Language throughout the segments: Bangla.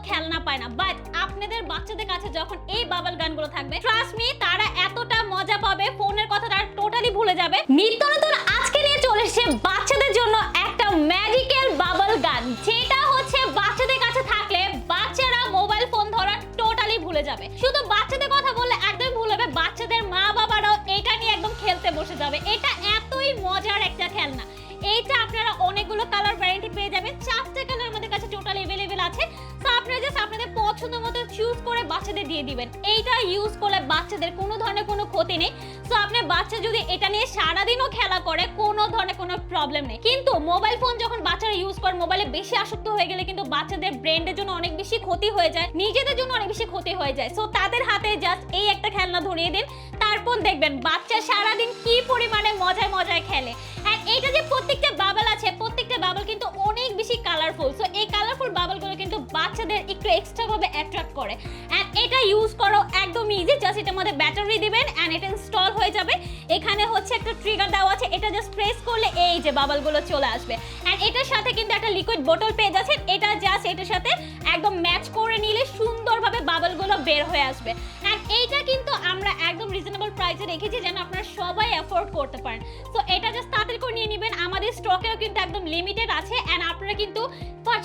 খেলনা পায় না, বাট আপনাদের বাচ্চাদের কাছে যখন এই বাবল গানগুলো থাকবে, ট্রাস্ট মি, তারা এতটা মজা পাবে, ফোনের কথা তারা টোটালি ভুলে যাবে। নিত্য নতুন আজকে নিয়ে চলে এসেছে বাচ্চাদের জন্য একটা ম্যাজিক্যাল বাবল গান, যেটা হচ্ছে বাচ্চাদের কাছে থাকলে বাচ্চারা মোবাইল ফোন ধরা টোটালি ভুলে যাবে। শুধু বাচ্চাদের কথা বললে একদম ভুল হবে, বাচ্চাদের মা বাবারাও এটা নিয়ে একদম খেলতে বসে যাবে। এটা এতই মজার একটা খেলনা। এইটা আপনারা অনেকগুলো কালার ভ্যারাইটি পেয়ে যাবেন, 4টা কালার আমাদের কাছে টোটাল अवेलेबल আছে। সো আপনারা জাস্ট আপনাদের পছন্দ মতো চুজ করে বাচ্চাদের দিয়ে দিবেন। এইটা ইউজ করলে বাচ্চাদের কোনো ধরনের কোনো ক্ষতি নেই। সো আপনার বাচ্চা যদি এটা নিয়ে সারাদিনও খেলা করে, কোনো ধরনের কোনো প্রবলেম নেই। কিন্তু মোবাইল ফোন যখন বাচ্চারা ইউজ করে, মোবাইলে বেশি আসক্ত হয়ে গেলে কিন্তু বাচ্চাদের ব্রেনের জন্য অনেক বেশি ক্ষতি হয়ে যায়, নিজেদের জন্য অনেক বেশি ক্ষতি হয়ে যায়। সো তাদের হাতে জাস্ট এই একটা খেলনা ধরিয়ে দিন, তারপর দেখবেন বাচ্চা সারাদিন কি পরিমাণে মজায় মজায় খেলে। আর এইটা যে প্রত্যেকটা বাবল আছে, প্রত্যেকটা বাবল কিন্তু অনেক বেশি কালারফুল। সো এই কালারফুল বাবলগুলো কিন্তু বাচ্চাদের একটু এক্সট্রা ভাবে অ্যাট্রাক্ট করে। এন্ড এটা ইউজ করো একদম ইজি, জাস্ট এটার মধ্যে ব্যাটারি দিবেন এন্ড এটা ইনস্টল হয়ে যাবে। এখানে হচ্ছে একটা ট্রিগার দেওয়া আছে, এটা জাস্ট প্রেস করলে এই যে বাবলগুলো চলে আসবে। এন্ড এটার সাথে কিন্তু একটা লিকুইড বোতল পেয়ে যাচ্ছেন, এটা জাস্ট এটার সাথে একদম ম্যাচ করে নিলে সুন্দরভাবে বাবলগুলো বের হয়ে আসবে। এন্ড এইটা কিন্তু আমরা একদম রিজনেবল প্রাইসে রেখেছি যেন আপনারা সবাই অ্যাফোর্ড করতে পারেন। সো এটা জাস্ট তাড়াতাড়ি করে নিয়ে নেবেন, আমাদের স্টকেও কিন্তু একদম লিমিটেড আছে এন্ড আপনারা কিন্তু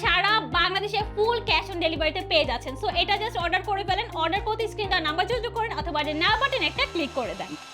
সারা বাংলাদেশে ফুল ক্যাশ অন ডেলিভারিতে পেয়ে যাচ্ছেন। সো এটা জাস্ট অর্ডার করে ফেলেন, অর্ডার করতে স্ক্রিন দেওয়া নাম্বার যোগাযোগ করেন অথবা নাও বাটন একটা ক্লিক করে দেন।